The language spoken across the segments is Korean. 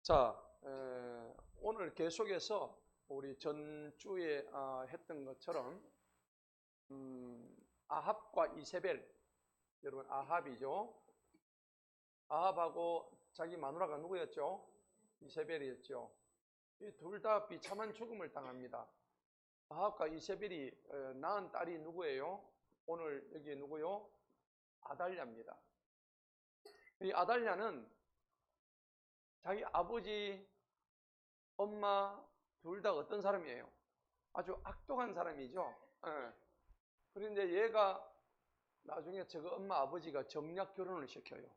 자, 오늘 계속해서 우리 전주에 했던 것처럼 아합과 이세벨, 여러분 아합이죠. 아합하고 자기 마누라가 누구였죠? 이세벨이었죠. 이 둘 다 비참한 죽음을 당합니다. 아합과 이세벨이 낳은 딸이 누구예요? 오늘 여기 누구요? 아달랴입니다. 이 아달랴는 자기 아버지, 엄마 둘 다 어떤 사람이에요? 아주 악독한 사람이죠. 예. 그런데 얘가 나중에 저거 엄마 아버지가 정략 결혼을 시켜요.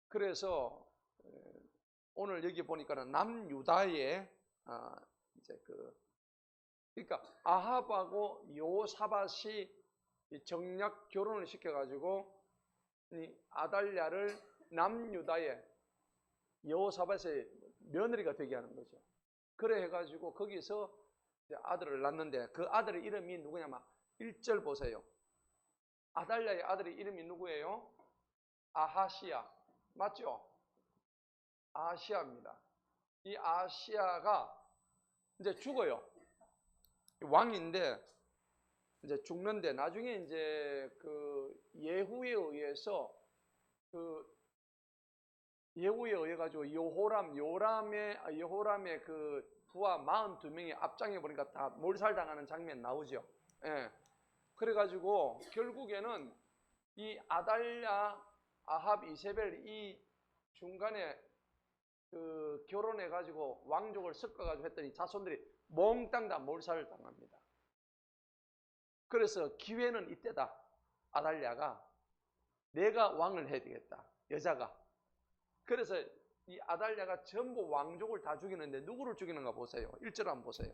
그래서 오늘 여기 보니까는 남유다의 이제 그러니까 아합하고 여호사밧이 정략 결혼을 시켜가지고 이 아달랴를 남유다의 여호사밧의 며느리가 되게 하는 거죠. 그래 해가지고 거기서 이제 아들을 낳는데 그 아들의 이름이 누구냐면 1절 보세요. 아달랴의 아들의 이름이 누구예요? 아하시야. 맞죠? 아하시야입니다. 이 아하시야가 이제 죽어요. 왕인데 이제 죽는데 나중에 이제 그 예후에 의해서 예후에 의해 가지고 여호람의 그 부하 42명이 앞장에 보니까 다 몰살당하는 장면 나오죠. 예. 그래가지고 결국에는 이 아달랴, 아합, 이세벨 이 중간에 그 결혼해가지고 왕족을 섞어가지고 했더니 자손들이 몽땅 다 몰살을 당합니다. 그래서 기회는 이때다. 아달랴가 내가 왕을 해야 되겠다. 여자가. 그래서 이 아달랴가 전부 왕족을 다 죽이는데 누구를 죽이는가 보세요. 1절 한번 보세요.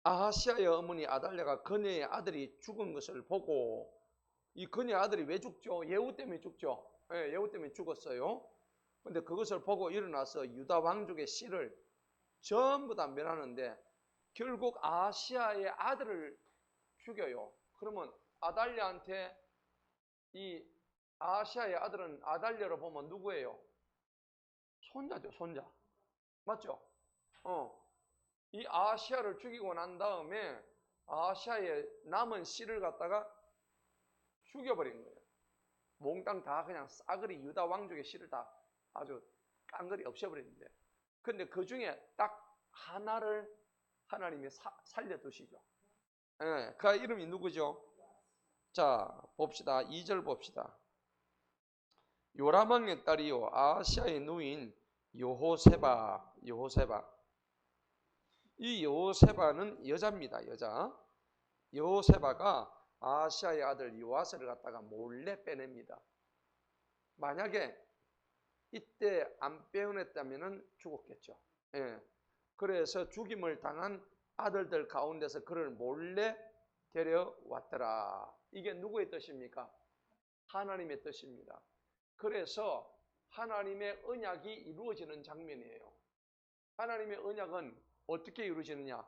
아하시아의 어머니 아달랴가 그녀의 아들이 죽은 것을 보고, 이 그녀의 아들이 왜 죽죠? 예후 때문에 죽죠. 예, 예후 때문에 죽었어요. 근데 그것을 보고 일어나서 유다 왕족의 씨를 전부 다 멸하는데 결국 아하시아의 아들을 죽여요. 그러면 아달랴한테 이 아하시아의 아들은 아달랴로 보면 누구예요? 손자죠, 손자. 맞죠? 이 아하시아를 죽이고 난 다음에 아하시아의 남은 씨를 갖다가 죽여버린 거예요. 몽땅 다 그냥 싸그리 유다 왕족의 씨를 다 아주 깡그리 없애버렸는데, 근데 그 중에 딱 하나를 하나님이 살려두시죠. 예, 그 이름이 누구죠? 자, 봅시다. 2절 봅시다. 요라망의 딸이요 아하시아의 누인 여호세바. 이 여호세바는 여자입니다. 여자. 여호세바가 아하시아의 아들 요아스를 갖다가 몰래 빼냅니다. 만약에 이때 안 빼어냈다면 죽었겠죠. 예. 그래서 죽임을 당한 아들들 가운데서 그를 몰래 데려왔더라. 이게 누구의 뜻입니까? 하나님의 뜻입니다. 그래서 하나님의 언약이 이루어지는 장면이에요. 하나님의 언약은 어떻게 이루어지느냐?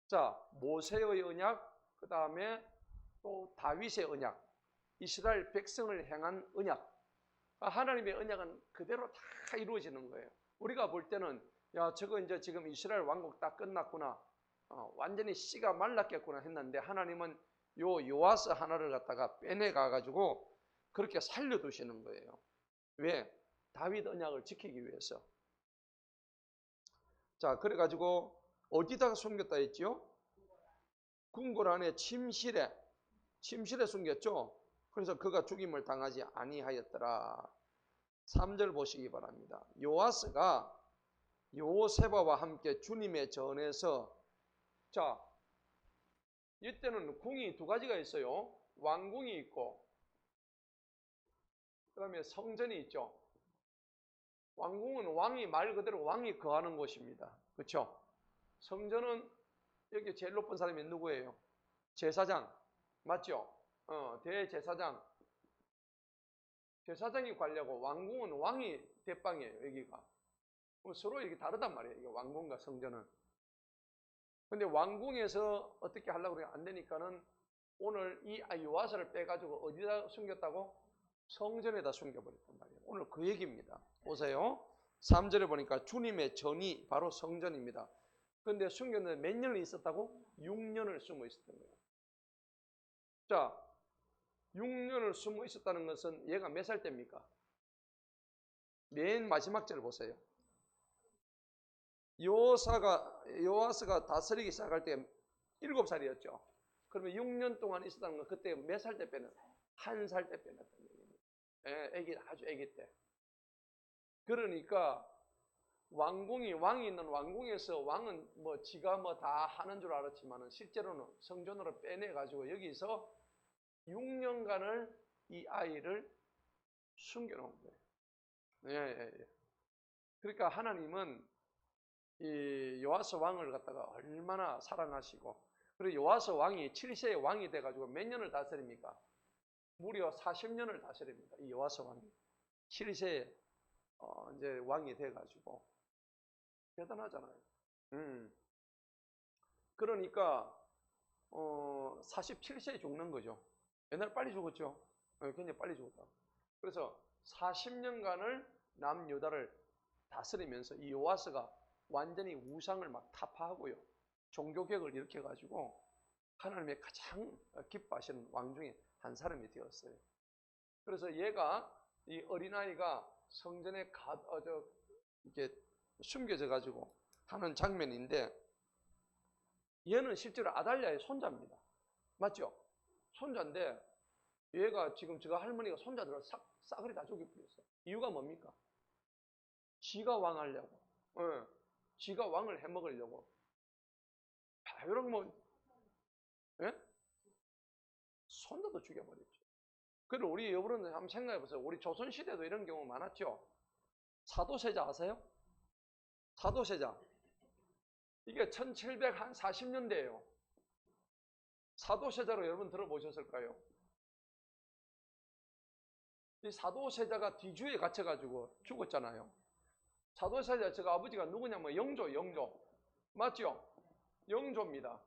자, 모세의 언약, 그 다음에 또 다윗의 언약, 이스라엘 백성을 향한 언약. 하나님의 언약은 그대로 다 이루어지는 거예요. 우리가 볼 때는 야, 저거 이제 지금 이스라엘 왕국 다 끝났구나, 완전히 씨가 말랐겠구나 했는데 하나님은 요아스 하나를 갖다가 빼내가 가지고 그렇게 살려두시는 거예요. 왜? 다윗 언약을 지키기 위해서. 자, 그래가지고 어디다가 숨겼다 했죠? 궁궐 안에 침실에 숨겼죠. 그래서 그가 죽임을 당하지 아니하였더라. 3절 보시기 바랍니다. 요아스가 여호세바와 함께 주님의 전에서, 자, 이때는 궁이 두 가지가 있어요. 왕궁이 있고 그 다음에 성전이 있죠. 왕궁은 왕이 말 그대로 왕이 거하는 곳입니다. 그렇죠? 성전은 여기 제일 높은 사람이 누구예요? 제사장. 맞죠? 대제사장. 제사장이 관리하고 왕궁은 왕이 대빵이에요. 여기가. 서로 이렇게 다르단 말이에요. 이게 왕궁과 성전은. 근데 왕궁에서 어떻게 하려고 그래 안 되니까는 오늘 이 요아스를 빼가지고 어디다 숨겼다고? 성전에다 숨겨버렸단 말이에요. 오늘 그 얘기입니다. 보세요. 3절에 보니까 주님의 전이 바로 성전입니다. 그런데 숨겼는데 몇 년을 있었다고? 6년을 숨어 있었던 거예요. 자, 6년을 숨어 있었다는 것은 얘가 몇 살 때입니까? 맨 마지막 절을 보세요. 요아스가 다스리기 시작할 때 7살이었죠. 그러면 6년 동안 있었다는 건 그때 몇 살 때 빼는? 1살 때 빼냈다는 얘기입니다. 예, 아주 애기 때. 그러니까 왕이 있는 왕궁에서 왕은 뭐 지가 뭐 다 하는 줄 알았지만은 실제로는 성전으로 빼내가지고 여기서 6년간을 이 아이를 숨겨놓은 거예요. 예. 그러니까 하나님은 이 요아스 왕을 갖다가 얼마나 사랑하시고, 그리고 요아스 왕이 7세의 왕이 돼가지고 몇 년을 다스립니까? 무려 40년을 다스립니다. 이 요아스 왕이 7세에 이제 왕이 돼가지고 대단하잖아요. 그러니까 47세에 죽는 거죠. 옛날 빨리 죽었죠. 굉장히 빨리 죽었다. 그래서 40년간을 남유다를 다스리면서 이 요아스가 완전히 우상을 막 타파하고요. 종교개혁을 일으켜가지고 하나님의 가장 기뻐하시는 왕 중에 한 사람이 되었어요. 그래서 얘가, 이 어린아이가 성전에 이렇게 숨겨져가지고 하는 장면인데, 얘는 실제로 아달랴의 손자입니다. 맞죠? 손자인데 얘가 지금 저 할머니가 손자들을 싸그리 다 죽여버렸어. 이유가 뭡니까? 지가 왕하려고. 지가 왕을 해먹으려고. 이런 뭐, 예? 손자도 죽여버렸죠. 그리고 우리 여러분들 한번 생각해보세요. 우리 조선시대도 이런 경우 많았죠. 사도세자 아세요? 사도세자. 이게 1740년대예요. 사도세자로 여러분 들어보셨을까요? 이 사도세자가 뒤주에 갇혀가지고 죽었잖아요. 사도세자 제가 아버지가 누구냐면 영조. 맞죠? 영조입니다.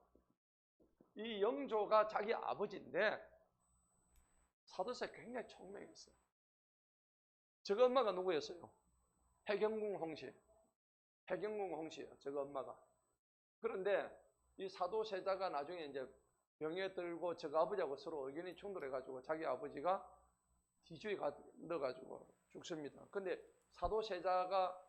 이 영조가 자기 아버지인데 사도세자 굉장히 총명했어요. 저거 엄마가 누구였어요? 해경궁 홍씨예요. 저거 엄마가. 그런데 이 사도세자가 나중에 이제 병에 들고 저거 아버지하고 서로 의견이 충돌해가지고 자기 아버지가 뒤주에 넣어가지고 죽습니다. 근데 사도세자가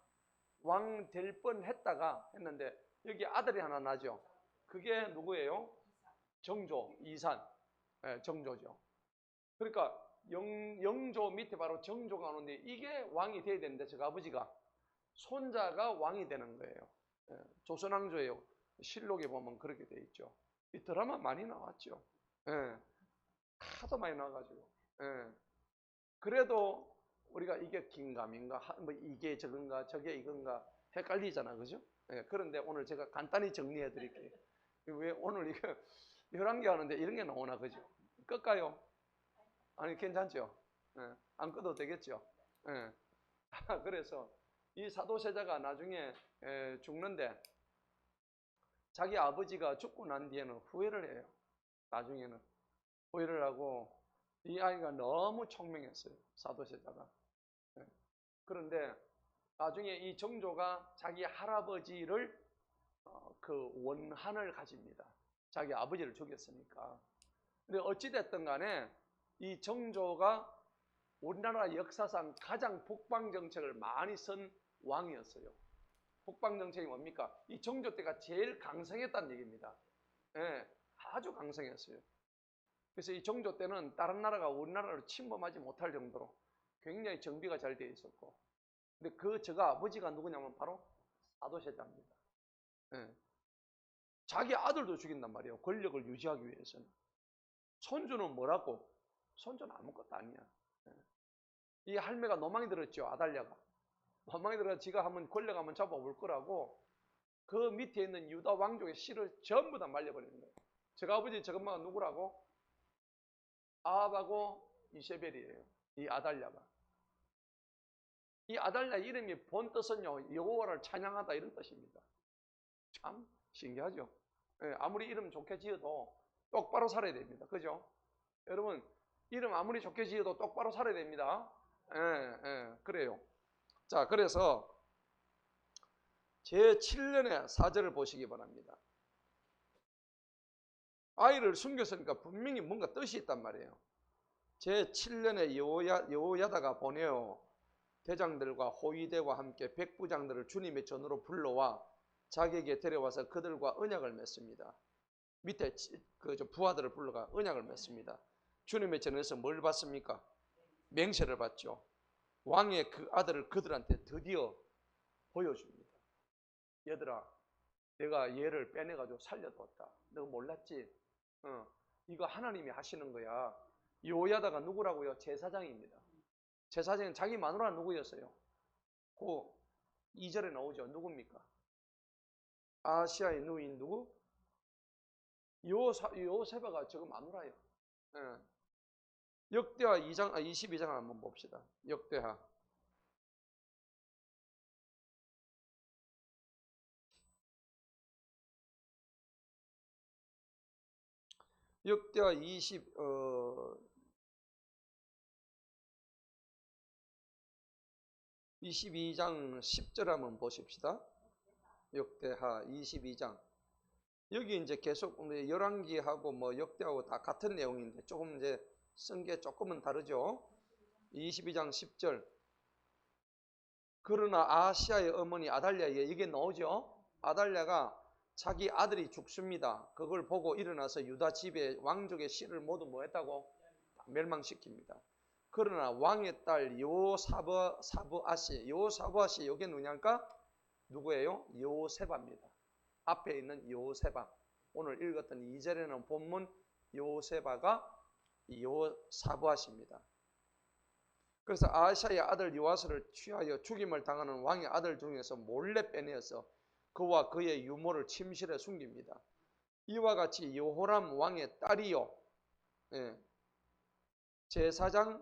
왕 될 뻔했다가 했는데 여기 아들이 하나 나죠. 그게 누구예요? 정조, 이산. 정조죠. 그러니까 영조 밑에 바로 정조가 오는데 이게 왕이 돼야 되는데 저 아버지가, 손자가 왕이 되는 거예요. 조선왕조의 실록에 보면 그렇게 돼 있죠. 이 드라마 많이 나왔죠. 하도 많이 나와가지고. 그래도 우리가 이게 긴가민가, 뭐 이게 저건가, 저게 이건가 헷갈리잖아, 그죠? 그런데 오늘 제가 간단히 정리해 드릴게요. 왜 오늘 이거 11개 하는데 이런 게 나오나, 그죠? 끌까요? 아니, 괜찮죠? 안 꺼도 되겠죠? 그래서 이 사도세자가 나중에 죽는데 자기 아버지가 죽고 난 뒤에는 후회를 해요. 나중에는 후회를 하고, 이 아이가 너무 총명했어요, 사도세자가. 그런데 나중에 이 정조가 자기 할아버지를 그 원한을 가집니다. 자기 아버지를 죽였으니까. 근데 어찌됐든 간에 이 정조가 우리나라 역사상 가장 북방 정책을 많이 쓴 왕이었어요. 북방 정책이 뭡니까? 이 정조 때가 제일 강성했다는 얘기입니다. 아주 강성했어요. 그래서 이 정조 때는 다른 나라가 우리나라를 침범하지 못할 정도로 굉장히 정비가 잘 되어 있었고, 근데 저가 아버지가 누구냐면 바로 사도세자입니다. 자기 아들도 죽인단 말이에요. 권력을 유지하기 위해서는. 손주는 뭐라고? 손주는 아무것도 아니야. 이 할매가 노망이 들었죠, 아달랴가. 노망이 들어 지가 한번 권력 한번 잡아볼 거라고 그 밑에 있는 유다 왕족의 씨를 전부 다 말려버리는 거예요. 제가 아버지 저것마가 누구라고? 아합하고 이세벨이에요. 이 아달랴가. 이 아달랴 이름이 본 뜻은요, 여호와를 찬양하다 이런 뜻입니다. 참 신기하죠. 아무리 이름 좋게 지어도 똑바로 살아야 됩니다. 그죠? 여러분, 이름 아무리 좋게 지어도 똑바로 살아야 됩니다. 그래요. 자, 그래서 제7년의 사절을 보시기 바랍니다. 아이를 숨겼으니까 분명히 뭔가 뜻이 있단 말이에요. 제7년에 여호야다가 보내어 대장들과 호위대와 함께 백부장들을 주님의 전으로 불러와 자기에게 데려와서 그들과 언약을 맺습니다. 밑에 부하들을 불러가 언약을 맺습니다. 주님의 전에서 뭘 받습니까? 맹세를 받죠. 왕의 그 아들을 그들한테 드디어 보여줍니다. 얘들아, 내가 얘를 빼내가지고 살려뒀다. 너 몰랐지? 이거 하나님이 하시는 거야. 여호야다가 누구라고요? 제사장입니다. 제사장은 자기 마누라 누구였어요? 그 2절에 나오죠. 누굽니까? 아시아의 누인 누구? 요세바가 저거 마누라예요. 예. 역대하 22장 한번 봅시다. 역대하 22장 10절 한번 보십시다. 역대하 22장. 여기 이제 계속 열왕기하고 뭐 역대하고 다 같은 내용인데 조금 이제 쓴 게 조금은 다르죠. 22장 10절. 그러나 아시아의 어머니 아달랴, 이게 나오죠. 아달랴가 자기 아들이 죽습니다. 그걸 보고 일어나서 유다 집에 왕족의 씨를 모두 뭐 했다고? 멸망시킵니다. 그러나 왕의 딸 요사브아시, 이게 누구냐니까? 누구예요? 요세바입니다. 앞에 있는 요세바. 오늘 읽었던 2절에는 본문 요세바가 요사브아시입니다. 그래서 아시아의 아들 요아스를 취하여 죽임을 당하는 왕의 아들 중에서 몰래 빼내어서 그와 그의 유모를 침실에 숨깁니다. 이와 같이 여호람 왕의 딸이요, 제사장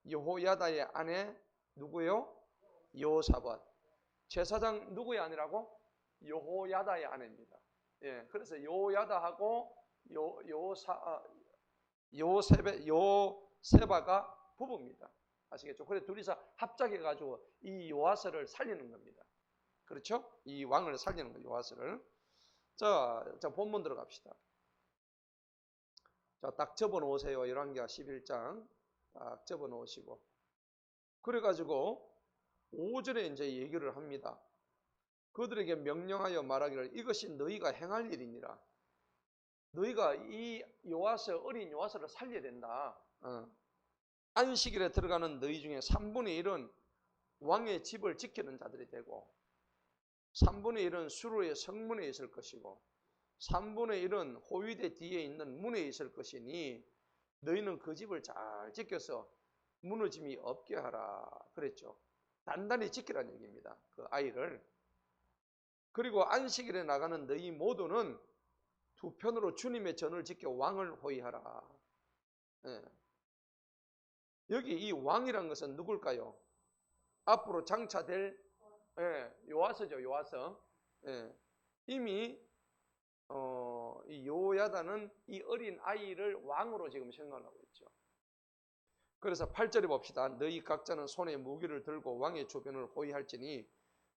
여호야다의 아내 누구요? 여호사밧. 제사장 누구의 아내라고? 여호야다의 아내입니다. 그래서 여호야다하고 요세바가 부부입니다. 아시겠죠? 그래서 둘이서 합작해가지고 이 요아스를 살리는 겁니다. 그렇죠? 이 왕을 살리는 거예요, 요아스를. 자, 본문 들어갑시다. 자, 딱 접어 놓으세요. 열왕기하 11장. 딱 접어 놓으시고. 그래가지고 5절에 이제 얘기를 합니다. 그들에게 명령하여 말하기를 이것이 너희가 행할 일이니라. 너희가 이 어린 요아스를 살려야 된다. 안식일에 들어가는 너희 중에 3분의 1은 왕의 집을 지키는 자들이 되고 3분의 1은 수로의 성문에 있을 것이고 3분의 1은 호위대 뒤에 있는 문에 있을 것이니 너희는 그 집을 잘 지켜서 무너짐이 없게 하라 그랬죠. 단단히 지키라는 얘기입니다. 그 아이를. 그리고 안식일에 나가는 너희 모두는 두 편으로 주님의 전을 지켜 왕을 호위하라. 여기 이 왕이란 것은 누굴까요? 앞으로 장차될 요아스죠. 요아스. 이미 이 여호야다는 이 어린 아이를 왕으로 지금 생각하고 있죠. 그래서 8절에 봅시다. 너희 각자는 손에 무기를 들고 왕의 주변을 호위할지니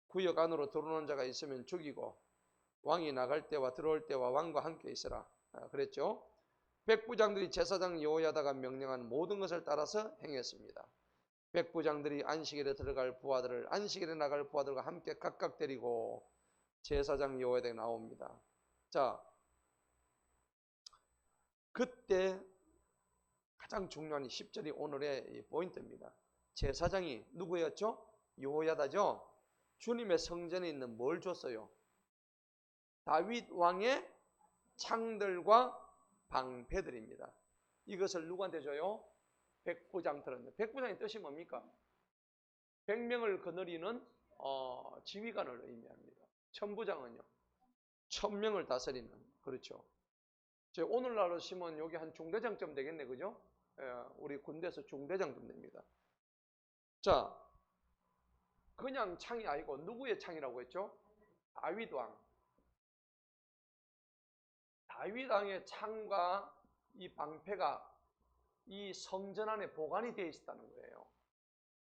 구역 안으로 들어오는 자가 있으면 죽이고 왕이 나갈 때와 들어올 때와 왕과 함께 있으라. 그랬죠. 백부장들이 제사장 여호야다가 명령한 모든 것을 따라서 행했습니다. 백부장들이 안식일에 들어갈 부하들을 안식일에 나갈 부하들과 함께 각각 데리고 제사장 여호야다에 나옵니다. 자, 그때 가장 중요한 10절이 오늘의 포인트입니다. 제사장이 누구였죠? 여호야다죠. 주님의 성전에 있는 뭘 줬어요? 다윗 왕의 창들과 방패들입니다. 이것을 누구한테 줘요? 백부장들한테. 백부장의 뜻이 뭡니까? 100명을 거느리는 지휘관을 의미합니다. 천부장은요? 1000명을 다스리는. 그렇죠. 오늘날로 치면 여기 한 중대장쯤 되겠네, 그죠? 우리 군대에서 중대장쯤 됩니다. 자, 그냥 창이 아니고 누구의 창이라고 했죠? 다윗 왕. 다윗 왕의 창과 이 방패가 이 성전 안에 보관이 되어 있었다는 거예요.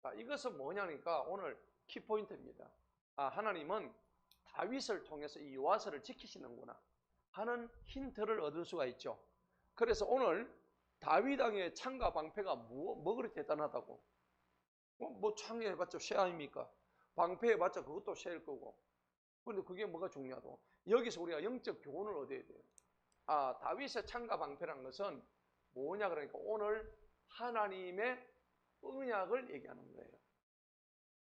자, 이것은 뭐냐니까 오늘 키포인트입니다. 아, 하나님은 다윗을 통해서 이 요아스를 지키시는구나 하는 힌트를 얻을 수가 있죠. 그래서 오늘 다윗 왕의 창과 방패가 뭐 그리 대단하다고? 뭐 창해봤자 쇠 아닙니까? 방패해봤자 그것도 쇠일 거고. 근데 그게 뭐가 중요하다고? 여기서 우리가 영적 교훈을 얻어야 돼요. 아, 다윗의 창과 방패란 것은 뭐냐 그러니까 오늘 하나님의 언약을 얘기하는 거예요.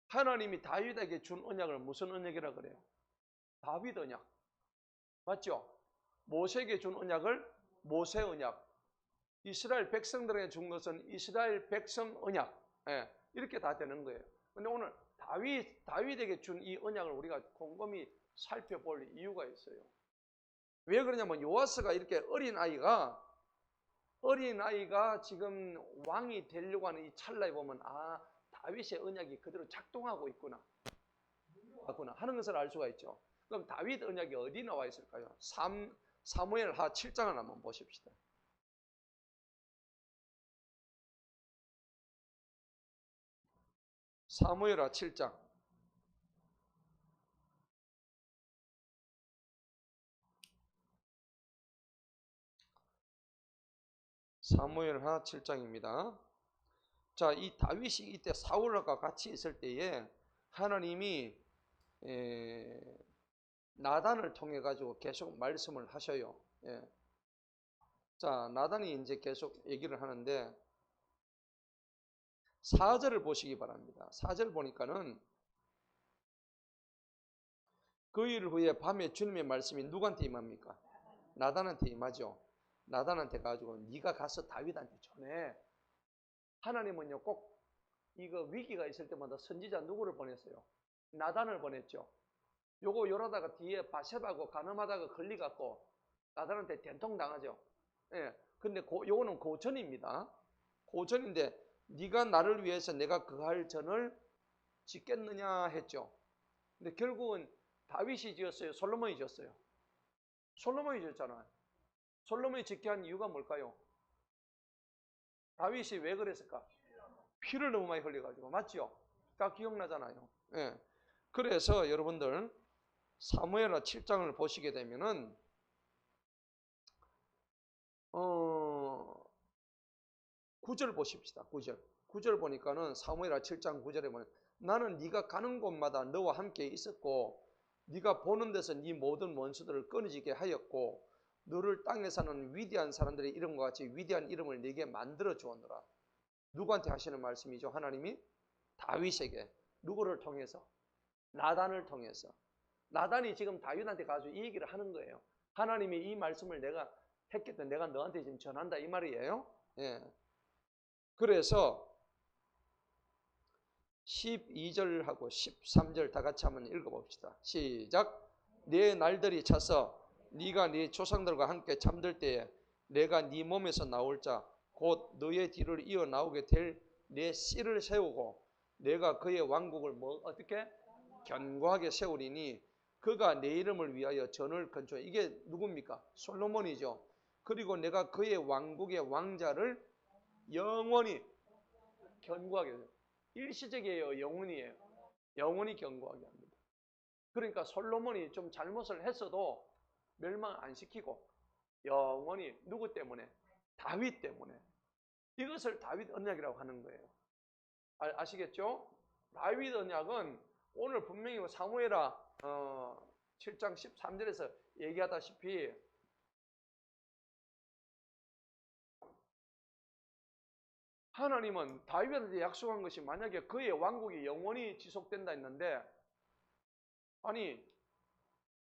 하나님이 다윗에게 준 언약을 무슨 언약이라 그래요? 다윗 언약. 맞죠? 모세에게 준 언약을 모세 언약. 이스라엘 백성들에게 준 것은 이스라엘 백성 언약. 예, 이렇게 다 되는 거예요. 근데 오늘 다윗에게 준 이 언약을 우리가 곰곰이 살펴볼 이유가 있어요. 왜 그러냐면 요아스가 이렇게 어린아이가 지금 왕이 되려고 하는 이 찰나에 보면 아, 다윗의 언약이 그대로 작동하고 있구나 하는 것을 알 수가 있죠. 그럼 다윗 언약이 어디 나와 있을까요? 사무엘하 7장을 한번 보십시다. 사무엘하 7장. 사무엘하 7장입니다. 자, 이 다윗이 이때 사울과 같이 있을 때에 하나님이 나단을 통해 가지고 계속 말씀을 하셔요. 예. 자, 나단이 이제 계속 얘기를 하는데 4절을 보시기 바랍니다. 4절 보니까는 그 일 후에 밤에 주님의 말씀이 누구한테 임합니까? 나단한테 임하죠. 나단한테 가지고 네가 가서 다윗한테 전해. 하나님은요 꼭 이거 위기가 있을 때마다 선지자 누구를 보냈어요? 나단을 보냈죠. 요거 요러다가 뒤에 바세바고 가늠하다가 걸리갖고 나단한테 된통 당하죠. 예. 근데 요거는 고전입니다. 고전인데 네가 나를 위해서 내가 그 할 전을 짓겠느냐 했죠. 근데 결국은 다윗이 지었어요? 솔로몬이 지었어요? 솔로몬이 지었잖아요. 솔로몬이 짓게 한 이유가 뭘까요? 다윗이 왜 그랬을까? 피를 너무 많이 흘려가지고. 맞죠? 다 기억나잖아요. 예. 그래서 여러분들 사무엘하 7장을 보시게 되면은 9절 보십시다. 9절 보니까는 사무엘하 7장 9절에 보면 나는 네가 가는 곳마다 너와 함께 있었고 네가 보는 데서 네 모든 원수들을 끊어지게 하였고 너를 땅에 사는 위대한 사람들의 이름과 같이 위대한 이름을 네게 만들어 주었노라. 누구한테 하시는 말씀이죠? 하나님이 다윗에게. 누구를 통해서? 나단을 통해서. 나단이 지금 다윗한테 가서 이 얘기를 하는 거예요. 하나님이 이 말씀을 내가 했기 때문에 내가 너한테 지금 전한다 이 말이에요. 예. 그래서 12절하고 13절 다 같이 한번 읽어봅시다. 시작. 네 날들이 차서 네가 네 조상들과 함께 잠들 때에 내가 네 몸에서 나올 자 곧 너의 뒤를 이어 나오게 될 내 씨를 세우고 내가 그의 왕국을 어떻게 견고하게 세우리니 그가 내 이름을 위하여 전을 건축. 이게 누굽니까? 솔로몬이죠. 그리고 내가 그의 왕국의 왕자를 영원히 견고하게, 일시적이에요? 영원이에요? 영원히 견고하게 합니다. 그러니까 솔로몬이 좀 잘못을 했어도 멸망 안 시키고 영원히 누구 때문에? 다윗 때문에. 이것을 다윗 언약이라고 하는 거예요. 아시겠죠? 다윗 언약은 오늘 분명히 사무엘하 7장 13절에서 얘기하다시피 하나님은 다윗한테 약속한 것이 만약에 그의 왕국이 영원히 지속된다 했는데 아니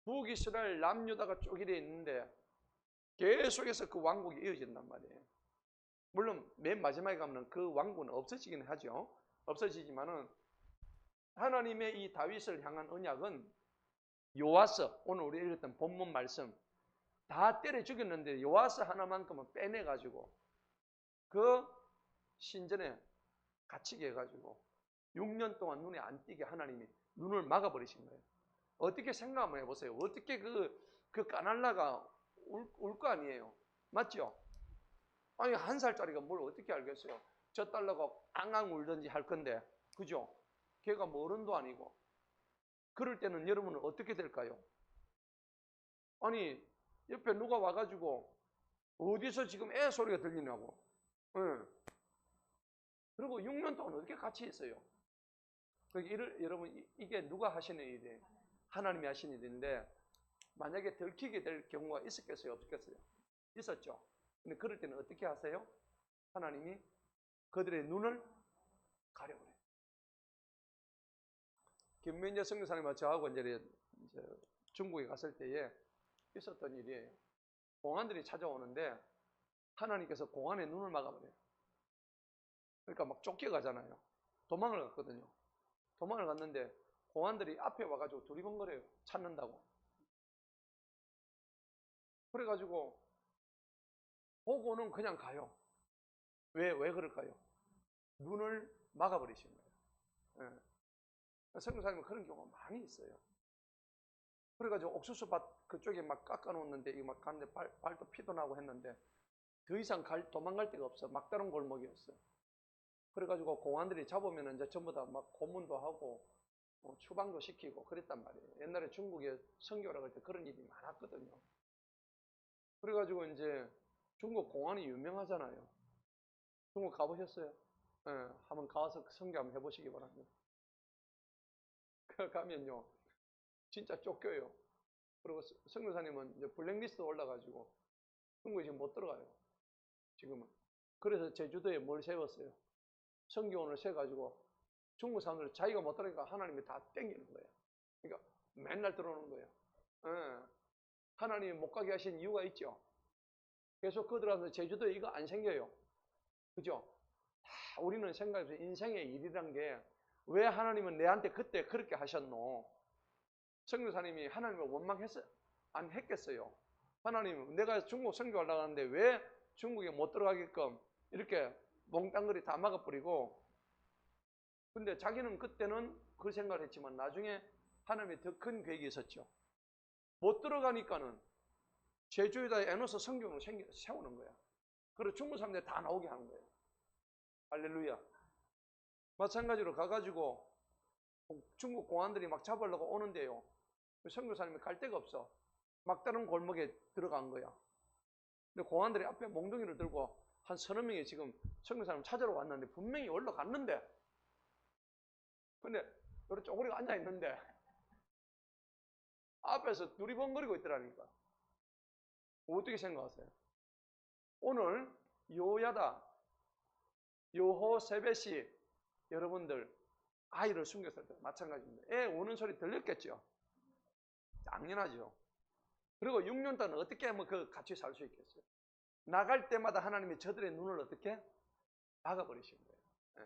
북이스라엘 남유다가 쪼개려 있는데 계속해서 그 왕국이 이어진단 말이에요. 물론 맨 마지막에 가면 그 왕국은 없어지긴 하죠. 없어지지만은 하나님의 이 다윗을 향한 언약은 요아스, 오늘 우리 읽었던 본문 말씀 다 때려 죽였는데 요아스 하나만큼은 빼내가지고 그 신전에 갇히게 해가지고 6년 동안 눈에 안 띄게 하나님이 눈을 막아버리신 거예요. 어떻게 생각 한번 해보세요. 어떻게 그 까날라가 울 거 아니에요. 맞죠? 아니 1살짜리가 뭘 어떻게 알겠어요. 저 딸라가 앙앙 울든지 할 건데 그죠? 걔가 뭐 어른도 아니고. 그럴 때는 여러분은 어떻게 될까요? 아니, 옆에 누가 와가지고 어디서 지금 애 소리가 들리냐고. 응. 그리고 6년 동안 어떻게 같이 있어요? 여러분, 이게 누가 하시는 일이에요? 하나님이 하시는 일인데, 만약에 들키게 될 경우가 있었겠어요? 없겠어요? 있었죠. 근데 그럴 때는 어떻게 하세요? 하나님이 그들의 눈을 가려버려요. 김민재 선교사님과 저하고 이제 중국에 갔을 때에 있었던 일이에요. 공안들이 찾아오는데 하나님께서 공안의 눈을 막아버려요. 그러니까 막 쫓겨가잖아요. 도망을 갔거든요. 도망을 갔는데 공안들이 앞에 와가지고 두리번거려요. 찾는다고. 그래가지고 보고는 그냥 가요. 왜 그럴까요? 눈을 막아버리신 거예요. 예. 선교사님은 그런 경우가 많이 있어요. 그래가지고 옥수수밭 그쪽에 막 깎아놓는데 이거 막 가는데 발도 피도 나고 했는데 더 이상 도망갈 데가 없어. 막다른 골목이었어. 그래가지고 공안들이 잡으면 이제 전부 다 막 고문도 하고 추방도 시키고 그랬단 말이에요. 옛날에 중국에 선교라고 할 때 그런 일이 많았거든요. 그래가지고 이제 중국 공안이 유명하잖아요. 중국 가보셨어요? 예, 한번 가서 선교 한번 해보시기 바랍니다. 가면요, 진짜 쫓겨요. 그리고 선교사님은 이제 블랙리스트 올라가지고 중국에 지금 못 들어가요. 지금은. 그래서 제주도에 뭘 세웠어요? 선교원을 세가지고 중국 사람들 자기가 못 들어가니까 하나님이 다 땡기는 거예요. 그러니까 맨날 들어오는 거예요. 예. 하나님이 못 가게 하신 이유가 있죠. 계속 그들한테 제주도에 이거 안 생겨요. 그죠? 다 우리는 생각해서 인생의 일이란 게 왜 하나님은 내한테 그때 그렇게 하셨노? 선교사님이 하나님을 원망했어요? 안 했겠어요? 하나님, 내가 중국 선교하려고 하는데 왜 중국에 못 들어가게끔 이렇게 몽땅거리 다 막아버리고, 근데 자기는 그때는 그 생각을 했지만 나중에 하나님이 더 큰 계획이 있었죠. 못 들어가니까는 제주에다 에너스 성경을 세우는 거야. 그리고 중국 사람들이 다 나오게 하는 거예요. 할렐루야. 마찬가지로 가가지고 중국 공안들이 막 잡으려고 오는데요. 선교사님이 갈 데가 없어. 막다른 골목에 들어간 거야. 근데 공안들이 앞에 몽둥이를 들고 한 30명이 지금 선교사님 찾으러 왔는데 분명히 올라갔는데, 근데 여기 쪼그리고 앉아있는데 앞에서 두리번거리고 있더라니까. 어떻게 생각하세요? 오늘 요야다, 요호세벳이 여러분들 아이를 숨겼을 때 마찬가지입니다. 애 우는 소리 들렸겠죠? 당연하죠. 그리고 6년 동안 어떻게 하면 같이 살 수 있겠어요? 나갈 때마다 하나님이 저들의 눈을 어떻게 막아버리신 거예요. 예.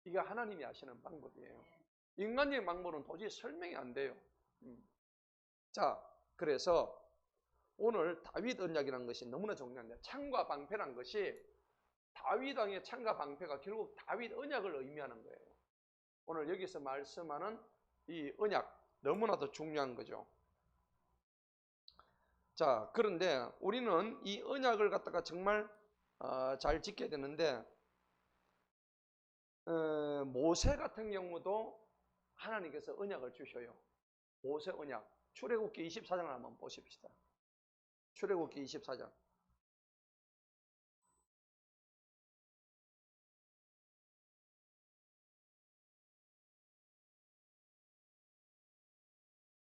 이게 하나님이 하시는 방법이에요. 인간적인 방법은 도저히 설명이 안 돼요. 자, 그래서 오늘 다윗 언약이라는 것이 너무나 중요한데, 창과 방패란 것이 다윗 왕의 창과 방패가 결국 다윗 언약을 의미하는 거예요. 오늘 여기서 말씀하는 이 언약 너무나도 중요한 거죠. 자, 그런데 우리는 이 언약을 갖다가 정말 잘 지켜야 되는데, 모세 같은 경우도 하나님께서 언약을 주셔요. 모세 언약. 출애굽기 24장을 한번 보십시다. 출애굽기 24장.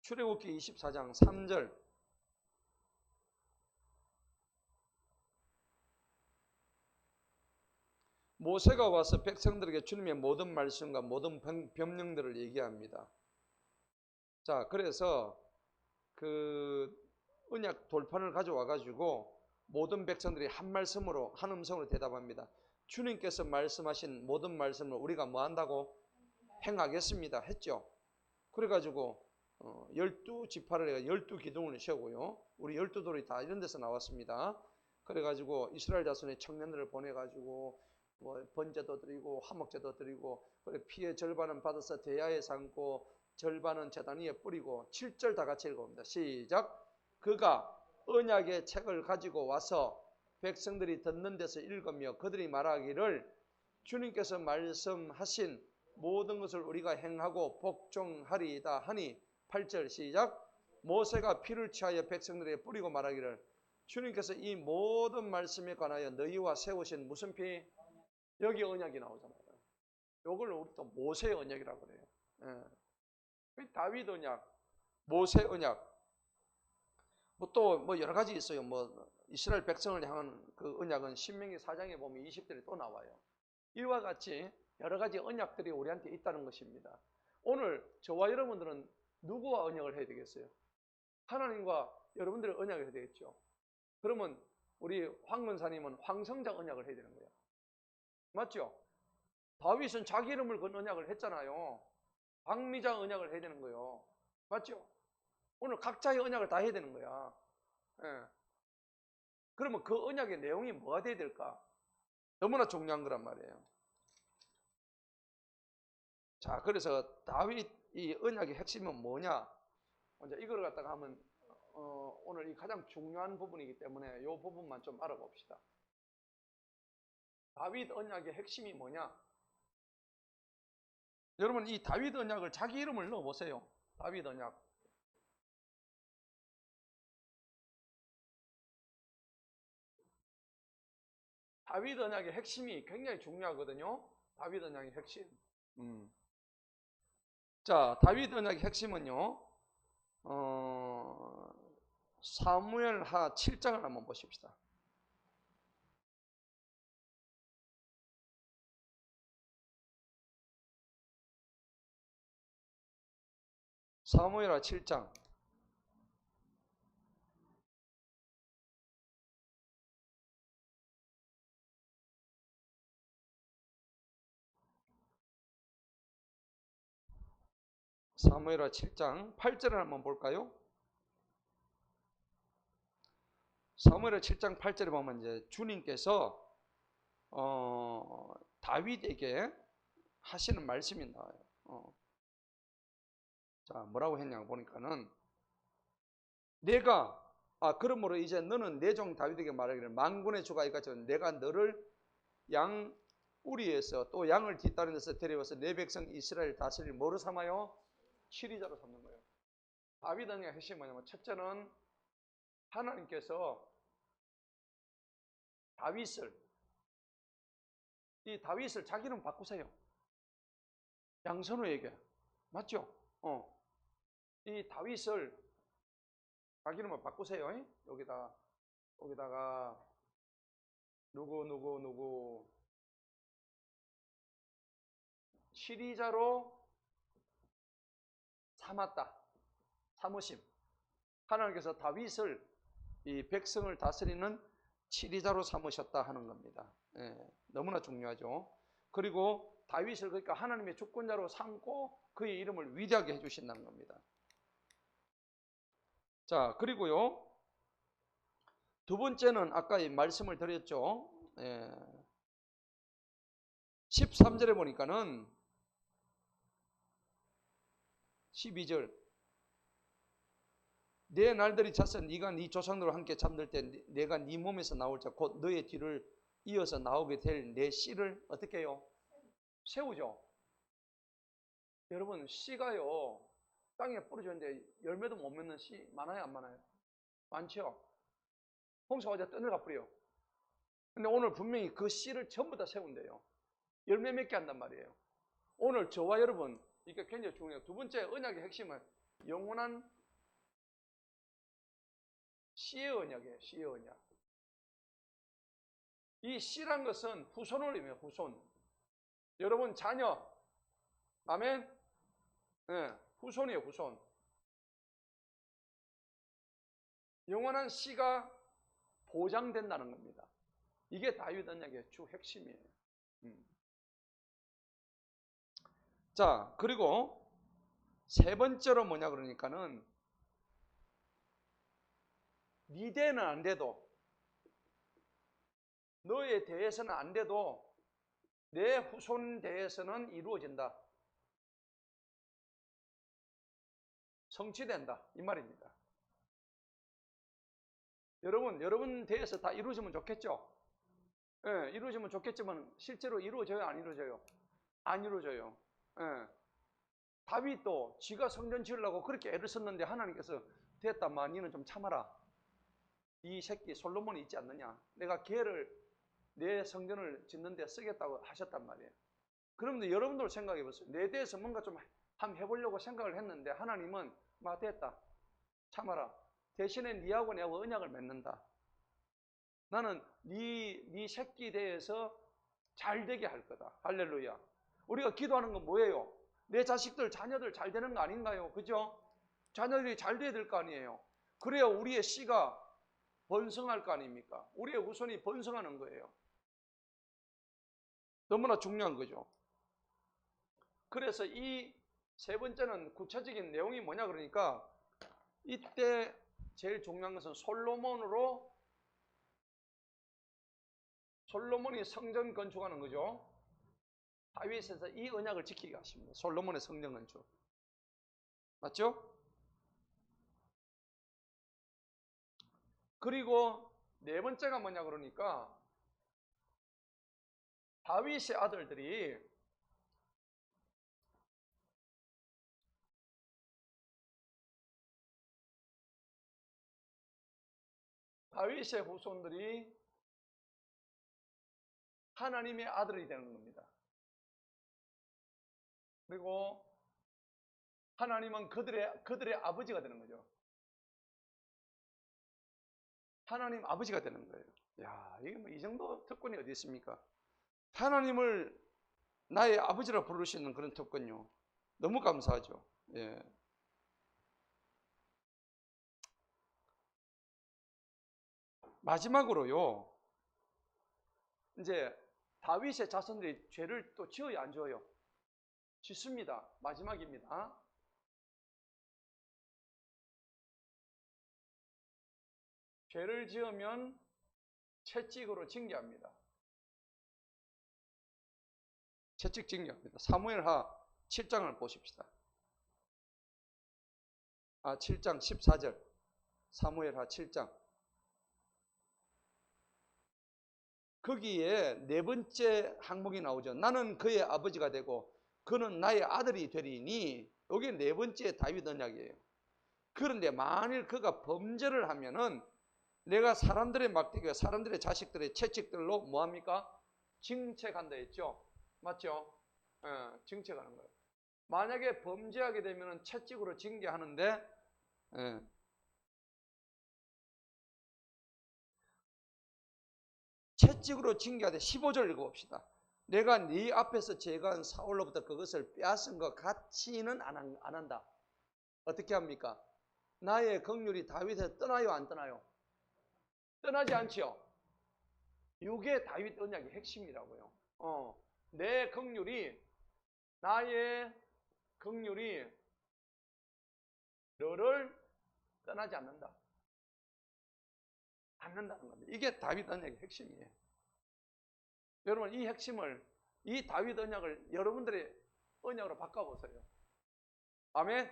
출애굽기 24장 3절. 모세가 와서 백성들에게 주님의 모든 말씀과 모든 변명들을 얘기합니다. 자, 그래서 그 언약 돌판을 가져와 가지고 모든 백성들이 한 말씀으로, 한 음성으로 대답합니다. 주님께서 말씀하신 모든 말씀을 우리가 뭐 한다고? 행하겠습니다 했죠. 그래가지고 12지파를 12기둥을 세우고요. 우리 12돌이 다 이런 데서 나왔습니다. 그래가지고 이스라엘 자손의 청년들을 보내가지고 뭐 번제도 드리고 화목제도 드리고, 그래 피의 절반은 받아서 대야에 삼고 절반은 제단 위에 뿌리고, 7절 다 같이 읽어봅니다. 시작. 그가 언약의 책을 가지고 와서 백성들이 듣는 데서 읽으며 그들이 말하기를 주님께서 말씀하신 모든 것을 우리가 행하고 복종하리이다 하니 8절 시작. 모세가 피를 취하여 백성들에게 뿌리고 말하기를 주님께서 이 모든 말씀에 관하여 너희와 세우신 무슨 피? 여기 언약이 나오잖아요. 요걸 우리 또 모세 언약이라고 그래요. 예. 다윗 언약, 모세 언약. 뭐 또 뭐 여러 가지 있어요. 뭐 이스라엘 백성을 향한 그 언약은 신명기 4장에 보면 20절에 또 나와요. 이와 같이 여러 가지 언약들이 우리한테 있다는 것입니다. 오늘 저와 여러분들은 누구와 언약을 해야 되겠어요? 하나님과 여러분들의 언약을 해야 되겠죠. 그러면 우리 황 권사님은 황성자 언약을 해야 되는 거예요. 맞죠? 다윗은 자기 이름을 건 언약을 했잖아요. 박미자 언약을 해야 되는 거예요. 맞죠? 오늘 각자의 언약을 다 해야 되는 거야. 예. 그러면 그 언약의 내용이 뭐가 돼야 될까? 너무나 중요한 거란 말이에요. 자, 그래서 다윗 이 언약의 핵심은 뭐냐? 먼저 이걸 갖다가 하면 오늘 이 가장 중요한 부분이기 때문에 이 부분만 좀 알아봅시다. 다윗 언약의 핵심이 뭐냐? 여러분 이 다윗 언약을 자기 이름을 넣어보세요. 다윗 언약. 다윗 언약의 핵심이 굉장히 중요하거든요. 다윗 언약의 핵심. 자, 다윗 언약의 핵심은요. 사무엘하 7장을 한번 보십시다. 사무엘하 7장. 사무엘하 7장 8절을 한번 볼까요? 사무엘하 7장 8절에 보면 이제 주님께서 다윗에게 하시는 말씀이 나와요. 자, 뭐라고 했냐고 보니까는 그러므로 이제 너는 내 종 다윗에게 말하기를 만군의 주가 이같이 내가 너를 양 우리에서 또 양을 뒤따른 데서 데려와서 내 백성 이스라엘 다스릴 뭐로 삼아요? 치리자로 삼는 거예요. 다윗 언약의 핵심이 뭐냐면 첫째는 하나님께서 이 다윗을 자기 이름 바꾸세요. 양선우에게. 맞죠? 이 다윗을 자기 이름을 바꾸세요. 여기다가 누구 치리자로 삼았다. 삼으심. 하나님께서 다윗을 이 백성을 다스리는 치리자로 삼으셨다 하는 겁니다. 너무나 중요하죠. 그리고 다윗을 그러니까 하나님의 주권자로 삼고 그의 이름을 위대하게 해주신다는 겁니다. 자, 그리고요. 두 번째는 아까 말씀을 드렸죠. 13절에 보니까는 12절 내 날들이 차서 네가 네 조상들과 함께 잠들 때 내가 네 몸에서 나올 자 곧 너의 뒤를 이어서 나오게 될 내 씨를 어떻게 해요? 세우죠. 여러분 씨가요 땅에 뿌려졌는데 열매도 못 맺는 씨 많아요 안 많아요? 많죠. 홍수가 어제 떠내가 뿌려. 근데 오늘 분명히 그 씨를 전부 다 세운대요. 열매 맺게 한단 말이에요. 오늘 저와 여러분 이게 굉장히 중요해요. 두 번째 언약의 핵심은 영원한 씨의 언약이에요. 씨의 언약. 이 씨란 것은 후손을 의미해요. 후손. 여러분 자녀. 아멘. 후손이에요. 후손. 영원한 씨가 보장된다는 겁니다. 이게 다윗 언약의 주 핵심이에요. 자, 그리고 세 번째로 뭐냐 그러니까는 네 대에는 안 돼도 너에 대해서는 안 돼도 내 후손 대해서는 이루어진다. 성취된다. 이 말입니다. 여러분 대해서 다 이루어지면 좋겠죠? 이루어지면 좋겠지만 실제로 이루어져요? 안 이루어져요? 안 이루어져요. 예. 다윗도 지가 성전 지으려고 그렇게 애를 썼는데 하나님께서 됐다 마 니는 좀 참아라. 이 새끼 솔로몬이 있지 않느냐. 내가 걔를 내 성전을 짓는 데 쓰겠다고 하셨단 말이에요. 그러면 여러분들 생각해 보세요. 내 대해서 뭔가 좀 한번 해보려고 생각을 했는데 하나님은 막 됐다. 참아라. 대신에 니하고 내하고 언약을 맺는다. 나는 네 새끼에 대해서 잘 되게 할 거다. 할렐루야. 우리가 기도하는 건 뭐예요? 내 자식들, 자녀들 잘 되는 거 아닌가요? 그죠? 자녀들이 잘 돼야 될 거 아니에요. 그래야 우리의 씨가 번성할 거 아닙니까? 우리의 후손이 번성하는 거예요. 너무나 중요한 거죠. 그래서 이 세 번째는 구체적인 내용이 뭐냐 그러니까 이때 제일 중요한 것은 솔로몬이 성전 건축하는 거죠. 다윗에서 이 언약을 지키게 하십니다. 솔로몬의 성전 건축. 맞죠? 그리고 네 번째가 뭐냐 그러니까 다윗의 아들들이 다윗의 후손들이 하나님의 아들이 되는 겁니다. 그리고 하나님은 그들의 아버지가 되는 거죠. 하나님 아버지가 되는 거예요. 야, 이게 뭐 이 정도 특권이 어디 있습니까? 하나님을 나의 아버지라 부를 수 있는 그런 특권요. 너무 감사하죠. 예. 마지막으로요. 이제 다윗의 자손들이 죄를 또 지어야 안 지어요? 짓습니다. 마지막입니다. 죄를 지으면 채찍으로 징계합니다. 채찍 징계합니다. 사무엘하 7장을 보십시다. 7장 14절. 사무엘하 7장. 거기에 네 번째 항목이 나오죠. 나는 그의 아버지가 되고 그는 나의 아들이 되리니, 이게 네 번째 다윗 언약이에요. 그런데 만일 그가 범죄를 하면은 내가 사람들의 막대기와 사람들의 자식들의 채찍들로 뭐합니까? 징책한다 했죠. 맞죠? 징책하는 거예요. 만약에 범죄하게 되면 채찍으로 징계하는데, 채찍으로 징계하되 15절 읽어봅시다. 내가 네 앞에서 제거한 사울로부터 그것을 빼앗은 것 같이는 안 한다. 어떻게 합니까? 나의 긍휼이 다윗에 떠나요, 안 떠나요? 떠나지 않지요. 이게 다윗 언약의 핵심이라고요. 내 긍휼이, 나의 긍휼이 너를 떠나지 않는다. 않는다는 겁니다. 이게 다윗 언약의 핵심이에요. 여러분, 이 핵심을, 이 다윗 언약을 여러분들의 언약으로 바꿔보세요. 아멘?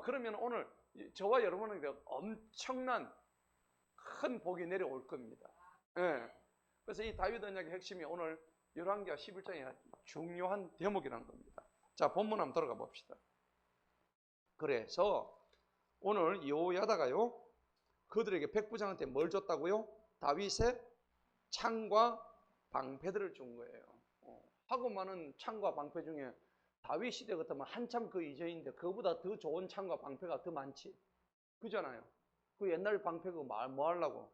그러면 오늘 저와 여러분에게 엄청난 큰 복이 내려올 겁니다. 예. 그래서 이 다윗 언약의 핵심이 오늘 열왕기하 11장의 중요한 대목이라는 겁니다. 자, 본문 한번 들어가 봅시다. 그래서 오늘 여호야다가요, 그들에게 백부장한테 뭘 줬다고요? 다윗의 창과 방패들을 준 거예요. 하고 많은 창과 방패 중에 다윗 시대 같으면 한참 그 이전인데 그거보다 더 좋은 창과 방패가 더 많지. 그잖아요. 그 옛날 방패 그거 뭐 하려고.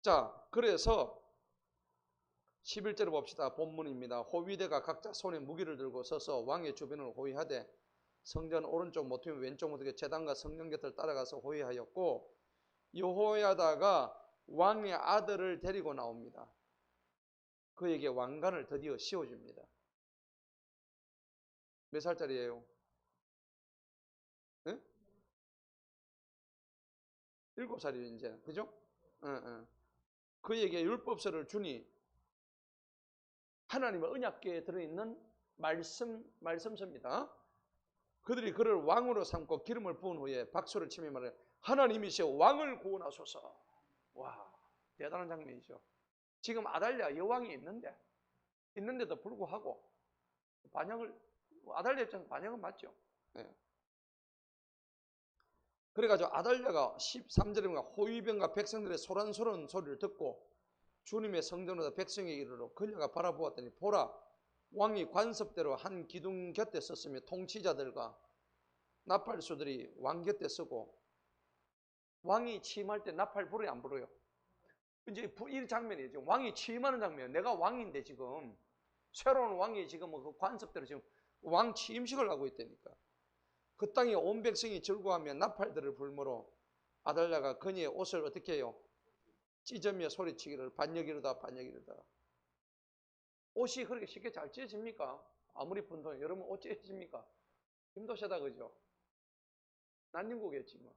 자, 그래서 11절을 봅시다. 본문입니다. 호위대가 각자 손에 무기를 들고 서서 왕의 주변을 호위하되 성전 오른쪽 모퉁이 왼쪽 모퉁이 제단과 성전 곁을 따라가서 호위하였고, 여호야다가 왕의 아들을 데리고 나옵니다. 그에게 왕관을 드디어 씌워줍니다. 몇 살짜리예요? 네? 7살이에요 이제. 그죠? 그에게 율법서를 주니 하나님의 언약궤에 들어있는 말씀서입니다. 그들이 그를 왕으로 삼고 기름을 부은 후에 박수를 치며 말해 하나님이시여 왕을 구원하소서. 와, 대단한 장면이죠. 지금 아달랴 여왕이 있는데 있는데도 불구하고 반역을, 아달랴 입장에서 반역은 맞죠. 예. 그래가지고 아달랴가 13절에 보면 호위병과 백성들의 소란스러운 소리를 듣고 주님의 성전으로 백성에게 이르러 그녀가 바라보았더니 보라, 왕이 관습대로 한 기둥 곁에 섰으며 통치자들과 나팔수들이 왕 곁에 서고, 왕이 취임할 때 나팔 불어요, 안 불어요? 이제 이 장면이죠. 왕이 취임하는 장면. 내가 왕인데 지금 새로운 왕이 지금 그 관습대로 지금 왕 취임식을 하고 있다니까. 그 땅에 온 백성이 즐거워하며 나팔들을 불므로 아달랴가 그녀의 옷을 어떻게 해요? 찢으며 소리치기를 반역이로다 반역이로다. 옷이 그렇게 쉽게 잘 찢어집니까? 아무리 분통 여러분 옷 찢어집니까? 힘도세다 그죠? 난닝구겠지 뭐.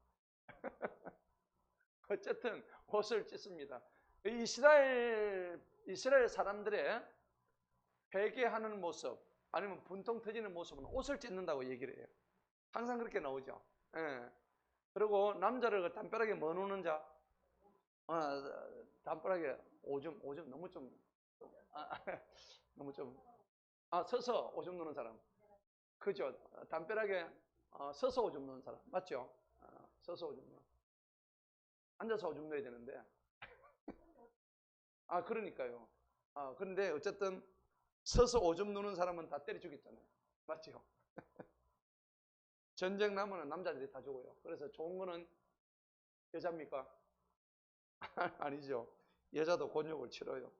어쨌든 옷을 찢습니다. 이스라엘 사람들의 회개하는 모습 아니면 분통 터지는 모습은 옷을 찢는다고 얘기를 해요. 항상 그렇게 나오죠. 예. 그리고 남자를 담벼락에 뭐 놓는 자? 담벼락에 오줌 너무 좀 너무 좀 서서 오줌 누는 사람. 그죠? 담벼락에 서서 오줌 누는 사람 맞죠? 서서 오줌 누는. 앉아서 오줌 넣어야 되는데. 그러니까요. 그런데 어쨌든 서서 오줌 누는 사람은 다 때려 죽였잖아요. 맞죠? 전쟁 나면은 남자들이 다 죽어요. 그래서 좋은 거는 여자입니까? 아니죠. 여자도 곤욕을 치러요.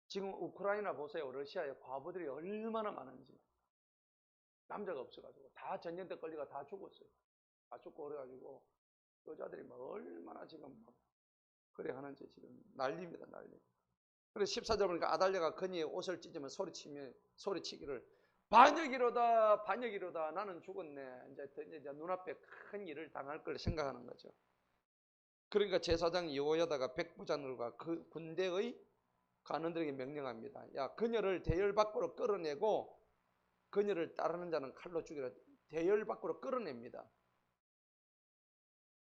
지금 우크라이나 보세요. 러시아에 과부들이 얼마나 많은지. 남자가 없어가지고 다 전쟁 때 걸리가 다 죽었어요. 다 죽고 그래가지고 여자들이 막 얼마나 지금 막 그래 하는지 지금 난리입니다, 난리. 그래서 14절 보니까 아달랴가 그녀의 옷을 찢으면 소리치기를 반역이로다 반역이로다 나는 죽었네. 이제 눈앞에 큰 일을 당할 걸 생각하는 거죠. 그러니까 제사장 여호야다가 백부장들과 그 군대의 관원들에게 명령합니다. 야, 그녀를 대열 밖으로 끌어내고 그녀를 따르는 자는 칼로 죽이라. 대열 밖으로 끌어냅니다.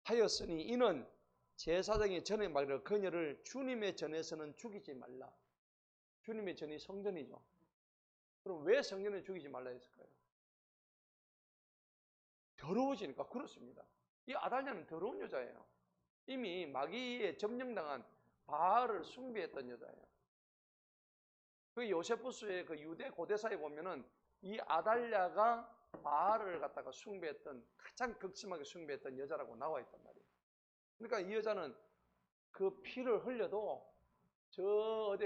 하였으니 이는 제사장이 전에 말하기를 그녀를 주님의 전에서는 죽이지 말라. 주님의 전이 성전이죠. 그럼 왜 성전을 죽이지 말라 했을까요? 더러워지니까. 그렇습니다. 이 아달랴는 더러운 여자예요. 이미 마귀에 점령당한 바알을 숭배했던 여자예요. 그 요세푸스의 그 유대 고대사에 보면은 이 아달랴가 바알을 갖다가 숭배했던, 가장 극심하게 숭배했던 여자라고 나와 있단 말이에요. 그러니까 이 여자는 그 피를 흘려도 저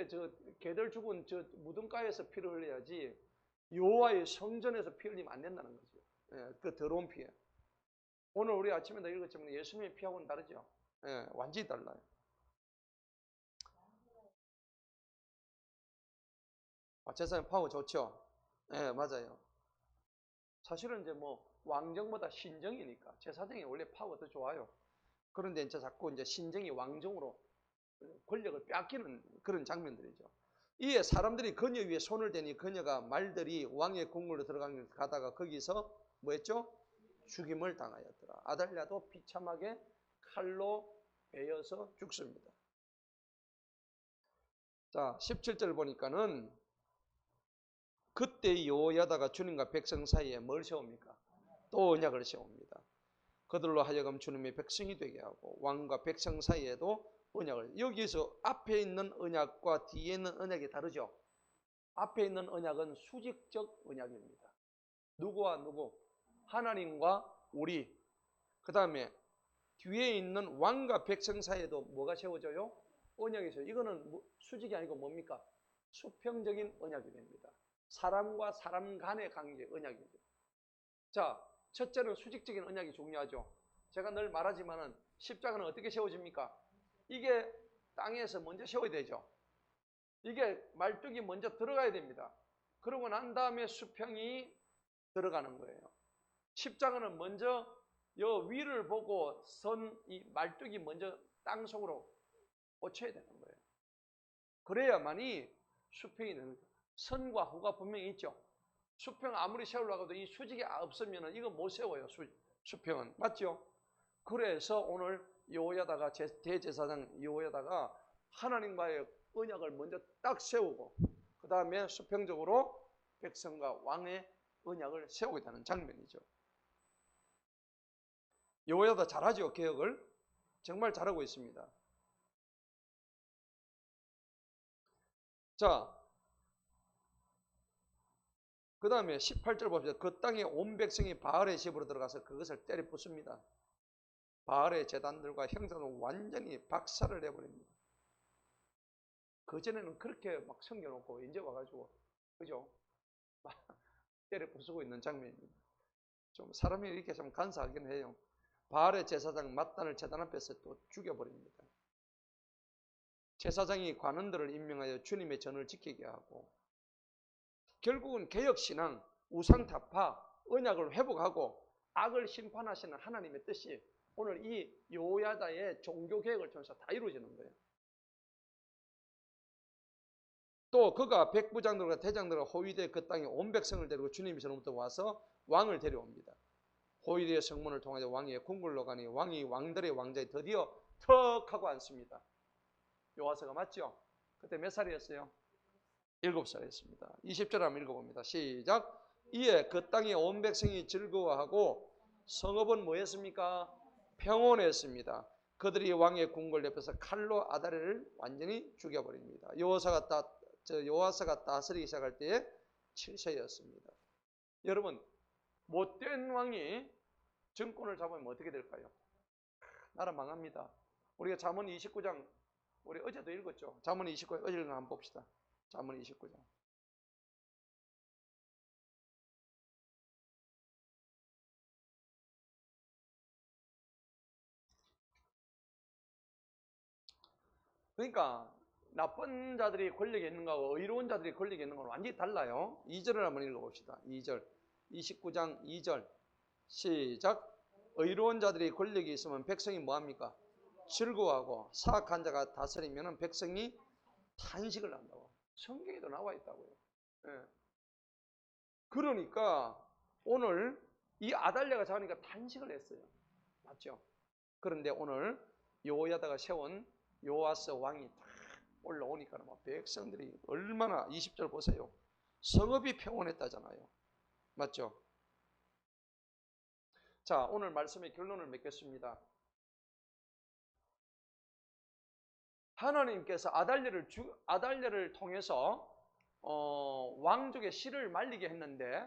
개들 죽은 저 무덤가에서 피를 흘려야지 여호와의 성전에서 피 흘리면 안 된다는 거죠. 예, 그 더러운 피에. 오늘 우리 아침에도 읽었지만 예수님의 피하고는 다르죠. 예, 완전히 달라요. 제사장 파워 좋죠. 예, 맞아요. 사실은 이제 뭐 왕정보다 신정이니까 제사장이 원래 파워가 더 좋아요. 그런데 이제 자꾸 이제 신정이 왕정으로 권력을 빼앗기는 그런 장면들이죠. 이에 사람들이 그녀 위에 손을 대니 그녀가 말들이 왕의 궁궐로 들어가다가 거기서 뭐 했죠? 죽임을 당하였더라. 아달랴도 비참하게 칼로 베여서 죽습니다. 자, 17절 보니까는 그때 여호야다가 주님과 백성 사이에 뭘 세웁니까? 또 언약을 세웁니다. 그들로 하여금 주님의 백성이 되게 하고 왕과 백성 사이에도 언약을. 여기서 앞에 있는 언약과 뒤에 있는 언약이 다르죠. 앞에 있는 언약은 수직적 언약입니다. 누구와 누구? 하나님과 우리. 그 다음에 뒤에 있는 왕과 백성 사이에도 뭐가 세워져요? 언약이 세워져요. 이거는 수직이 아니고 뭡니까? 수평적인 언약이 됩니다. 사람과 사람 간의 관계, 언약이죠. 자, 첫째는 수직적인 언약이 중요하죠. 제가 늘 말하지만은 십자가는 어떻게 세워집니까? 이게 땅에서 먼저 세워야 되죠. 이게 말뚝이 먼저 들어가야 됩니다. 그러고 난 다음에 수평이 들어가는 거예요. 십자가는 먼저 요 위를 보고 이 말뚝이 먼저 땅 속으로 꽂혀야 되는 거예요. 그래야만이 수평이 되는 거예요. 선과 후가 분명히 있죠. 수평 아무리 세우려고 해도 이 수직이 없으면 이거 못 세워요. 수평은. 맞죠? 그래서 오늘 여호야다가 대제사장 여호야다가 하나님과의 언약을 먼저 딱 세우고 그 다음에 수평적으로 백성과 왕의 언약을 세우게 되는 장면이죠. 여호야다 잘하죠. 개혁을 정말 잘하고 있습니다. 자, 그 다음에 18절 봅시다. 그 땅에 온 백성이 바알의 집으로 들어가서 그것을 때려 부숩니다. 바알의 제단들과 형상을 완전히 박살을 내버립니다. 그전에는 그렇게 막 섬겨놓고 이제 와가지고 그죠? 때려 부수고 있는 장면입니다. 좀 사람이 이렇게 좀 간사하긴 해요. 바알의 제사장 mat단을 제단 앞에서 또 죽여버립니다. 제사장이 관원들을 임명하여 주님의 전을 지키게 하고 결국은 개혁신앙, 우상타파, 언약을 회복하고 악을 심판하시는 하나님의 뜻이 오늘 이 여호야다의 종교개혁을 통해서 다 이루어지는 거예요. 또 그가 백부장들과 대장들과 호위대 그 땅에 온 백성을 데리고 주님이 저로부터 와서 왕을 데려옵니다. 호위대의 성문을 통하여 왕의 궁궐로 가니 왕이 왕들의 왕자에 드디어 턱 하고 앉습니다. 요아스가 맞죠? 그때 몇 살이었어요? 7살이었습니다. 20절 한번 읽어봅니다. 시작. 이에 그 땅의 온 백성이 즐거워하고 성읍은 뭐였습니까? 평온했습니다. 그들이 왕의 궁궐 옆에서 칼로 아다리를 완전히 죽여버립니다. 요아스가 다스리기 시작할 때에 7세였습니다. 여러분, 못된 왕이 정권을 잡으면 어떻게 될까요? 나라 망합니다. 우리가 잠언 29장 우리 어제도 읽었죠. 잠언 29장 어제 한번 봅시다. 잠언 29장. 그러니까 나쁜 자들이 권력에 있는 거하고 의로운 자들이 권력에 있는 건 완전히 달라요. 2절을 한번 읽어봅시다. 2절 29장 2절 시작. 의로운 자들이 권력이 있으면 백성이 뭐합니까? 즐거워하고 사악한 자가 다스리면 백성이 탄식을 한다고. 성경에도 나와 있다고요. 예. 그러니까 오늘 이 아달랴가 잡으니까 탄식을 했어요. 맞죠? 그런데 오늘 여호야다가 세운 요아스 왕이 딱 올라오니까 백성들이 얼마나 20절 보세요. 성읍이 평온했다잖아요. 맞죠? 자, 오늘 말씀의 결론을 맺겠습니다. 하나님께서 아달랴를 통해서 왕족의 씨를 말리게 했는데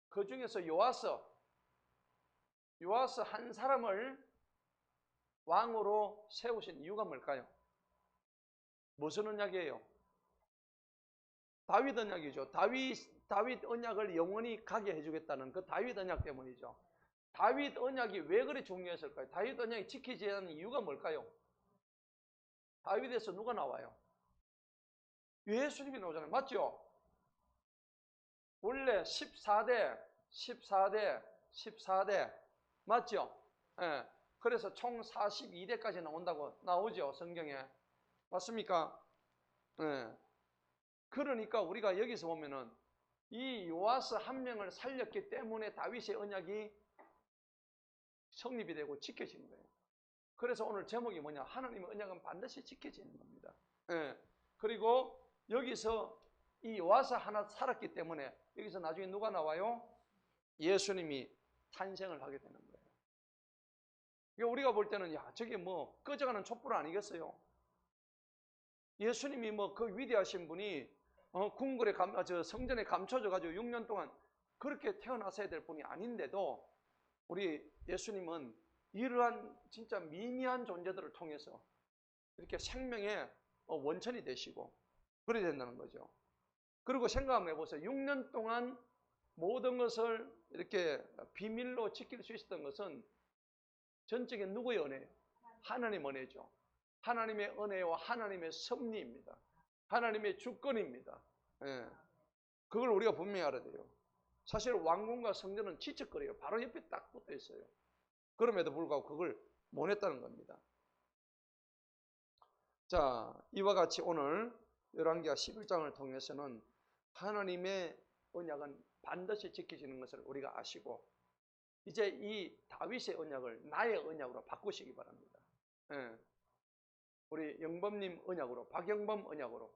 그 중에서 요아스 한 사람을 왕으로 세우신 이유가 뭘까요? 무슨 언약이에요? 다윗 언약이죠. 다윗 언약을 영원히 가게 해주겠다는 그 다윗 언약 때문이죠. 다윗 언약이 왜 그리 중요했을까요? 다윗 언약이 지키지 않는 이유가 뭘까요? 다윗에서 누가 나와요? 예수님이 나오잖아요. 맞죠? 원래 14대 맞죠? 예. 그래서 총 42대까지 나오죠. 성경에. 맞습니까? 예. 그러니까 우리가 여기서 보면은 이 요아스 한 명을 살렸기 때문에 다윗의 언약이 성립이 되고 지켜지는 거예요. 그래서 오늘 제목이 뭐냐? 하나님의 언약은 반드시 지켜지는 겁니다. 예. 그리고 여기서 이 요아스 하나 살았기 때문에 여기서 나중에 누가 나와요? 예수님이 탄생을 하게 되는 거예요. 그러니까 우리가 볼 때는 야 저게 뭐 꺼져가는 촛불 아니겠어요? 예수님이 뭐 그 위대하신 분이 궁궐에 성전에 감춰져 가지고 6년 동안 그렇게 태어나셔야 될 분이 아닌데도 우리 예수님은 이러한 진짜 미미한 존재들을 통해서 이렇게 생명의 원천이 되시고 그래야 된다는 거죠. 그리고 생각 한번 해보세요. 6년 동안 모든 것을 이렇게 비밀로 지킬 수 있었던 것은 전적인 누구의 은혜예요? 하나님 은혜죠. 하나님의 은혜와 하나님의 섭리입니다. 하나님의 주권입니다. 예. 그걸 우리가 분명히 알아야 돼요. 사실 왕궁과 성전은 지척거려요. 바로 옆에 딱 붙어 있어요. 그럼에도 불구하고 그걸 못 했다는 겁니다. 자, 이와 같이 오늘 열왕기하 11장을 통해서는 하나님의 언약은 반드시 지켜지는 것을 우리가 아시고 이제 이 다윗의 언약을 나의 언약으로 바꾸시기 바랍니다. 예. 우리 영범님 언약으로, 박영범 언약으로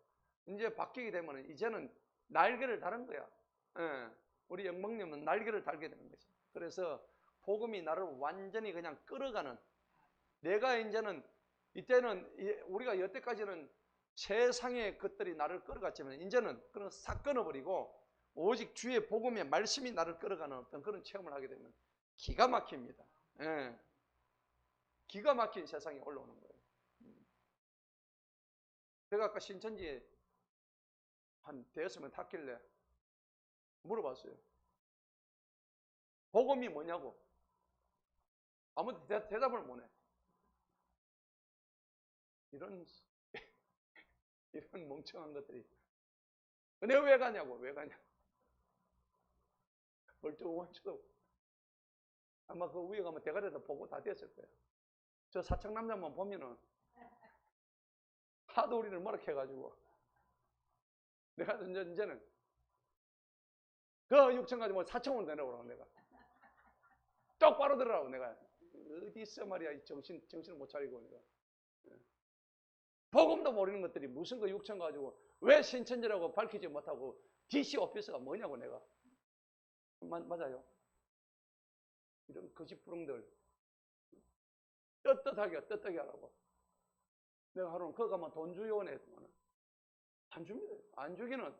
이제 바뀌게 되면 이제는 날개를 다른 거야. 예, 우리 영범님은 날개를 달게 되는 거지. 그래서 복음이 나를 완전히 그냥 끌어가는, 내가 이제는 이때는 우리가 여태까지는 세상의 것들이 나를 끌어갔지만 이제는 그런 싹 끊어버리고 오직 주의 복음의 말씀이 나를 끌어가는 어떤 그런 체험을 하게 되면 기가 막힙니다. 예. 기가 막힌 세상에 올라오는 거예요. 제가 아까 신천지에 한 대여섯 명 탔길래 물어봤어요. 복음이 뭐냐고. 아무도 대답을 못해. 이런 멍청한 것들이. 내가 왜 가냐고, 왜 가냐고. 멀쩡원쳐도 아마 그 위에 가면 대가리에다 보고 다 됐을 거예요. 저 사청남자만 보면은 하도 우리를 머락해가지고 내가 이제는 그 6천 가지고 4천원 내놓으라고 내가. 똑바로 들으라고 내가. 어디 있어 말이야. 정신을 못 차리고 내가. 복음도 모르는 것들이 무슨 그 6천 가지고 왜 신천지라고 밝히지 못하고 DC 오피스가 뭐냐고 내가. 맞아요. 이런 거짓부릉들 떳떳하게 하라고. 내가 하루는 거기 가면 돈 주요원 했더만 안 줍니다. 안 주기는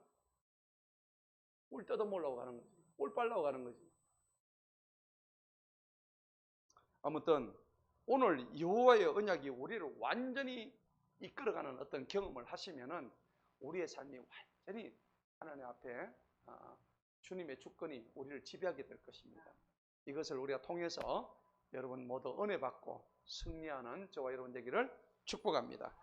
꿀 뜯어먹으려고 가는 거지. 꿀 빨려고 가는 거지. 아무튼 오늘 여호와의 언약이 우리를 완전히 이끌어가는 어떤 경험을 하시면은 우리의 삶이 완전히 하나님 앞에 주님의 주권이 우리를 지배하게 될 것입니다. 이것을 우리가 통해서 여러분 모두 은혜 받고 승리하는 저와 여러분 되기를 축복합니다.